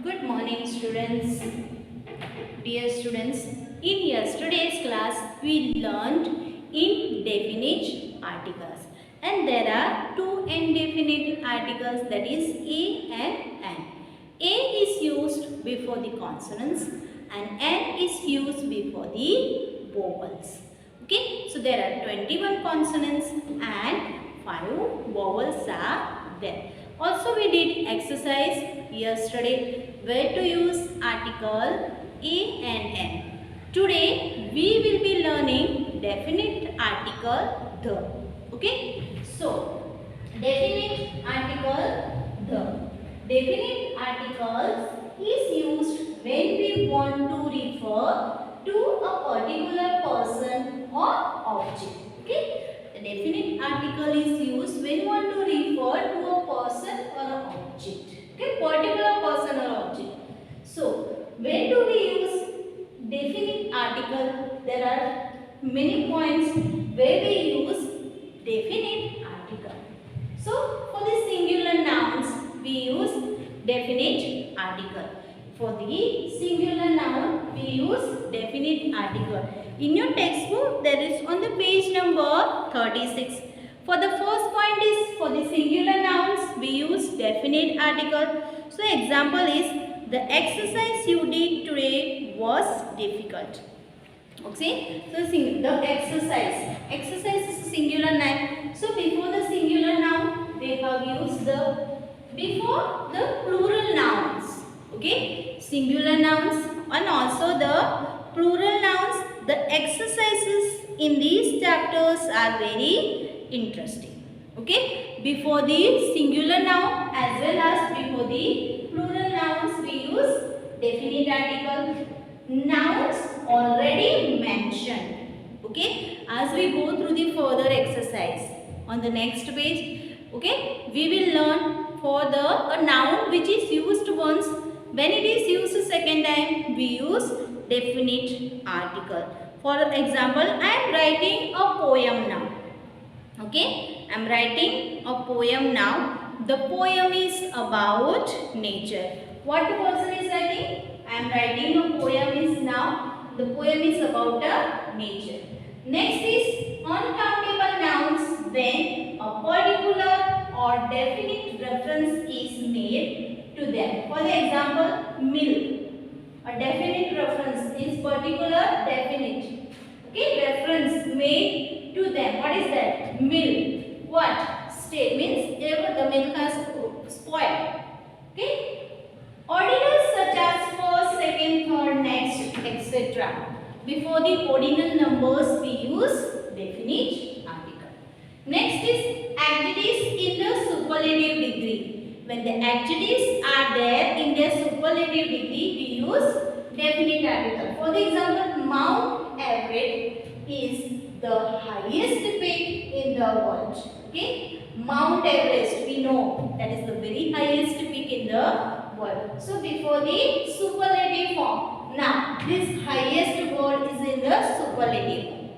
Good morning, students. Dear students, in yesterday's class we learned indefinite articles, and there are two indefinite articles, that is a and an. A is used before the consonants and an is used before the vowels. Okay, so there are 21 consonants and 5 vowels are there. Also we did exercise yesterday where to use article a and n. Today we will be learning definite article the. Okay, so definite article the. Definite articles is used when we want to refer to a particular person or object. Okay, the definite article is used when we want to refer to a person or an object. Okay, particular person or object. So when do we use definite article? There are many points where we use definite article. So for the singular nouns we use definite article. For the singular noun we use definite article. In your textbook there is on the page number 36. For the first point is for the singular nouns we use definite article. So example is the exercise you did today was difficult. Okay, so the exercise is a singular noun. So before the singular noun they have used the before the plural nouns. Okay, singular nouns and also the plural nouns. The exercises in these chapters are very interesting. Okay, before the singular noun as well as before the plural nouns we use definite article. Nouns already mentioned. Okay, as we go through the further exercise on the next page, okay, we will learn for a noun which is used once. When it is used second time we use definite article. For example, I am writing a poem now. Okay, I am writing a poem now. The poem is about nature. What the person is writing? I am writing a poem is now. The poem is about nature. Next is uncountable nouns when a particular or definite reference is made to them. For the example, milk. A definite reference is particular definite. Okay, reference made to them. What is that? Milk. What? Stay means ever the milk has spoiled. Okay. Ordinals such as first, second, third, next, etc. Before the ordinal numbers we use definite article. Next is adjectives in the superlative degree. When the adjectives are there in their superlative degree we use definite article. For the example, Mount Everest is the highest peak in the world. Okay, Mount Everest we know that is the very highest peak in the word. So before the superlative form. Now this highest word is in the superlative form.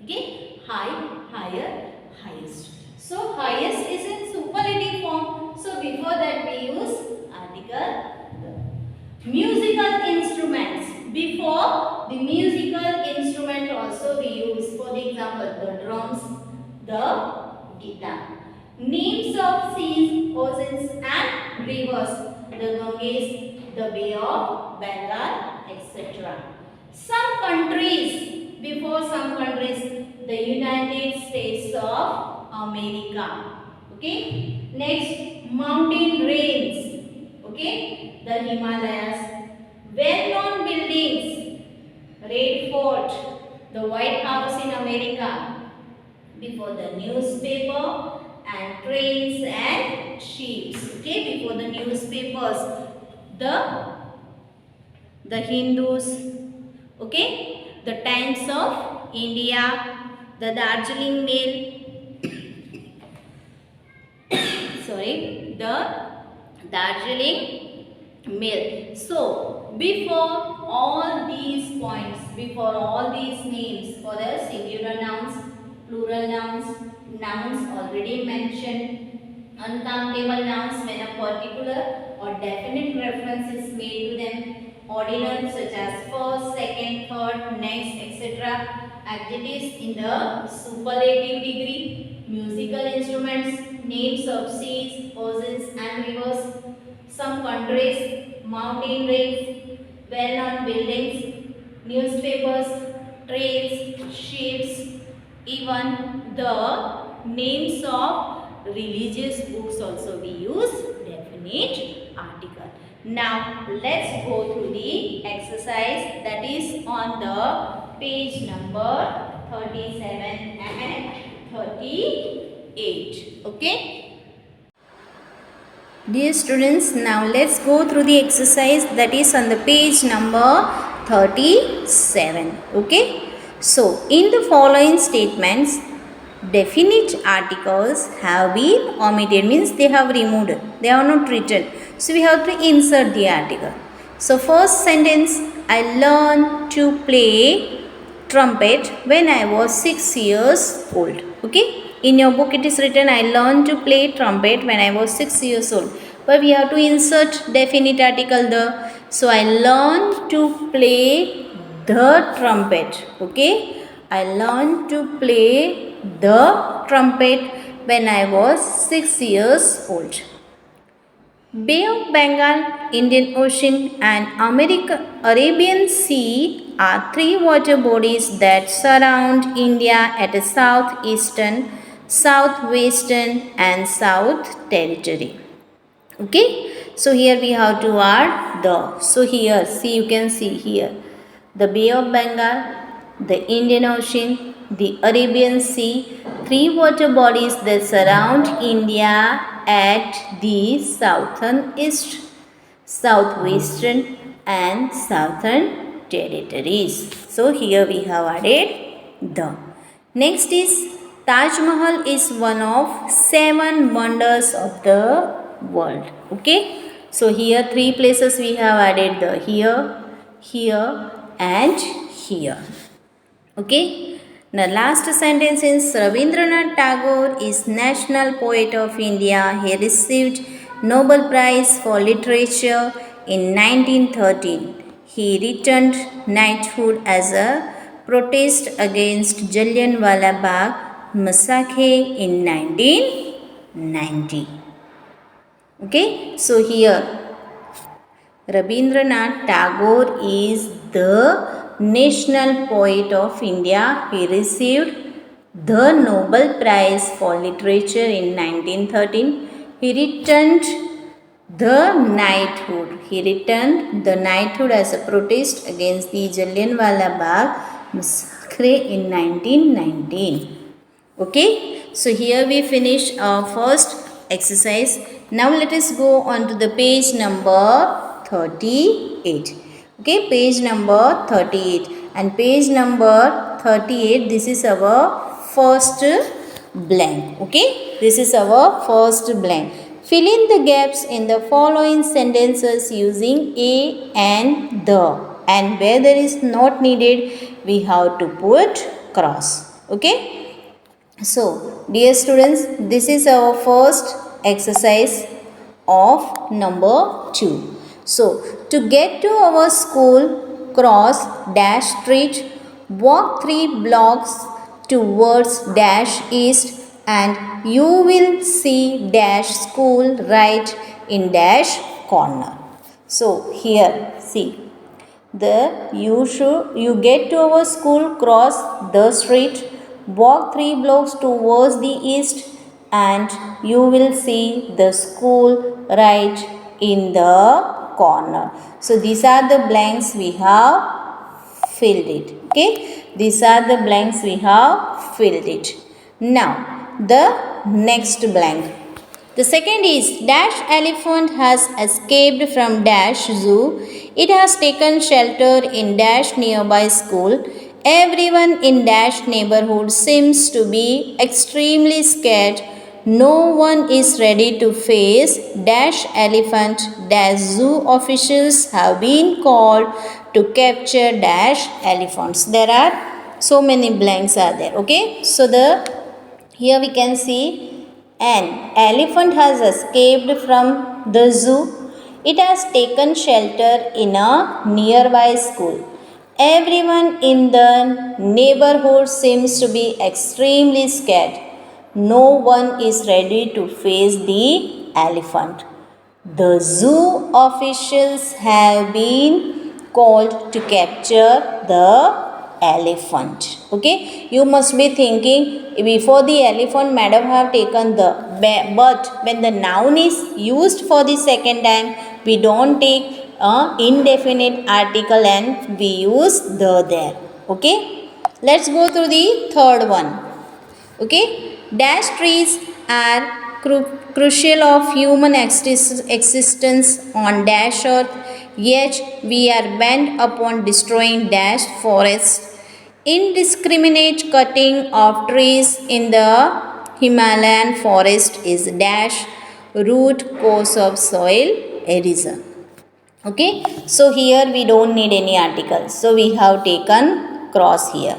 Okay, high, higher, highest. So highest is in superlative form. So before that we use article the. Musical instruments. Before the musical instrument also we use. For the example, the drums, the guitar. Names of seas, oceans and rivers. The Ganges, the Bay of Bengal, etc. Some countries, before some countries, the United States of America. Okay. Next, mountain range. Okay. The Himalayas. Well-known buildings. Red Fort, the White House in America. Before the newspaper and trains and ships. Okay, before the newspapers, the Hindus. Okay, the Times of India, the Darjeeling Mail. Sorry, the Darjeeling Mail. So before all these points, before all these names, for the singular nouns, plural nouns, nouns already mentioned, Uncountable nouns when a particular or definite reference is made to them. Ordinals such as first, second, third, next, etc. Adjectives in the superlative degree. Musical instruments, names of seas, oceans and rivers. Some countries, mountain ranges, well-known buildings, newspapers, trails, ships, even the names of religious books also we use definite article. Now let's go through the exercise that is on the page number 37 and 38. Okay. Dear students, now let's go through the exercise that is on the page number 37. Okay. So, in the following statements, definite articles have been omitted, means they have removed, they are not written. So, we have to insert the article. So, first sentence, I learned to play trumpet when I was 6 years old. Okay. In your book it is written, I learned to play trumpet when I was 6 years old. But we have to insert definite article there. So, I learned to play the trumpet. Okay. I learned to play the trumpet when I was 6 years old. Bay of Bengal, Indian Ocean and Arabian Sea are three water bodies that surround India at a southeastern, southwestern and south territory. Okay. So, here we have to add the. So, here see, you can see here the Bay of Bengal, the Indian Ocean, the Arabian Sea, three water bodies that surround India at the southern east, southwestern and southern territories. So, here we have added the. Next is Taj Mahal is one of 7 wonders of the world. Okay. So, here 3 places we have added the here and here. Okay. The last sentence is Rabindranath Tagore is National Poet of India. He received Nobel Prize for Literature in 1913. He returned knighthood as a protest against Jallianwala Bagh massacre in 1990. Okay. So, here Rabindranath Tagore is the National Poet of India. He received the Nobel Prize for Literature in 1913. He returned the knighthood. He returned the knighthood as a protest against the Jallianwala Bagh massacre in 1919. Okay. So, here we finish our first exercise. Now, let us go on to the page number 38. Okay, page number 38 and page number 38, this is our first blank. Okay, this is our first blank. Fill in the gaps in the following sentences using a and the, and where there is not needed we have to put cross. Okay. So, dear students, this is our first exercise of number 2. So, to get to our school, cross dash street, walk 3 blocks towards dash east and you will see dash school right in dash corner. So, here see, you get to our school, cross the street, walk 3 blocks towards the east and you will see the school right in the corner. So, these are the blanks we have filled it. Okay. These are the blanks we have filled it. Now, the next blank. The second is dash elephant has escaped from dash zoo. It has taken shelter in dash nearby school. Everyone in dash neighborhood seems to be extremely scared. No one is ready to face dash elephant. Dash zoo officials have been called to capture dash elephants. There are so many blanks are there. Okay. So, here we can see An elephant has escaped from the zoo. It has taken shelter in a nearby school. Everyone in the neighborhood seems to be extremely scared. No one is ready to face the elephant. The zoo officials have been called to capture the elephant. Okay, you must be thinking before the elephant madam have taken the, but when the noun is used for the second time, we don't take a indefinite article and we use the there. Okay, let's go through the third one. Okay, dash trees are crucial of human existence on dash earth, yet we are bent upon destroying dash forests. Indiscriminate cutting of trees in the Himalayan forest is dash root cause of soil erosion. Okay, so here we don't need any article, so we have taken cross here.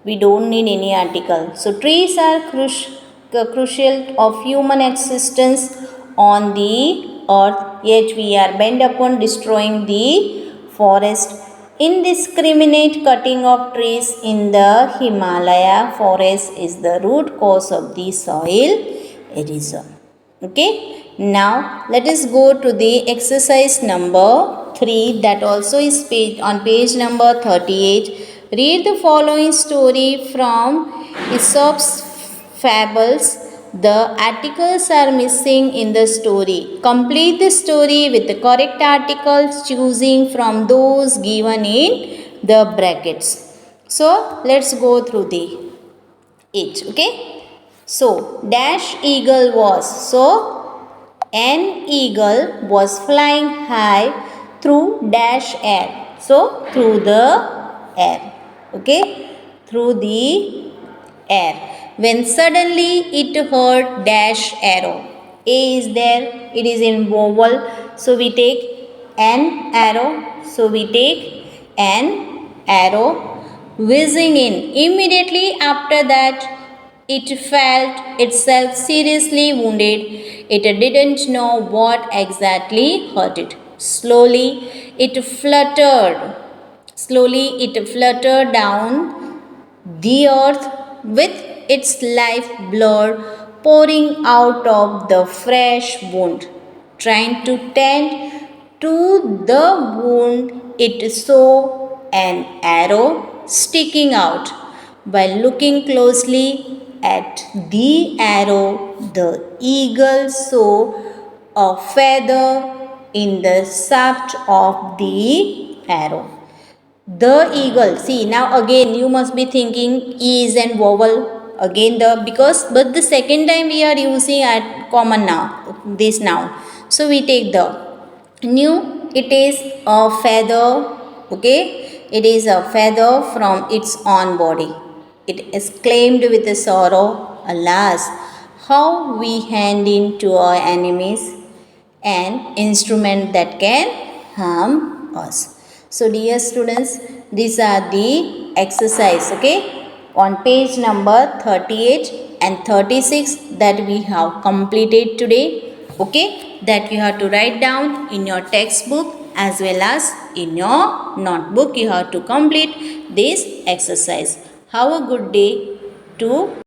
We don't need any article. So trees are crucial of human existence on the earth, yet we are bent upon destroying the forest. Indiscriminate cutting of trees in the Himalaya forest is the root cause of the soil erosion. Okay, now let us go to the exercise number 3, that also is on page number 38. Read the following story from Aesop's Fables. The articles are missing in the story. Complete the story with the correct articles, choosing from those given in the brackets. So let's go through it. Okay. So dash eagle was. So an eagle was flying high through dash air. So through the air. Okay. Through the air. When suddenly it heard dash arrow. A is there. It is in vowel. So we take an arrow. So we take an arrow whizzing in. Immediately after that, it felt itself seriously wounded. It didn't know what exactly hurt it. It fluttered. Slowly, it fluttered down the earth with its life blood pouring out of the fresh wound. Trying to tend to the wound, it saw an arrow sticking out. By looking closely at the arrow, the eagle saw a feather in the shaft of the arrow. The eagle. See, now again you must be thinking is and vowel. Again the, because but the second time we are using at common now this noun. So we take the new. It is a feather. Okay, it is a feather from its own body. It exclaimed with a sorrow, alas, how we hand in to our enemies an instrument that can harm us. So dear students, these are the exercise, okay, on page number 38 and 36 that we have completed today, okay, that you have to write down in your textbook as well as in your notebook. You have to complete this exercise. Have a good day to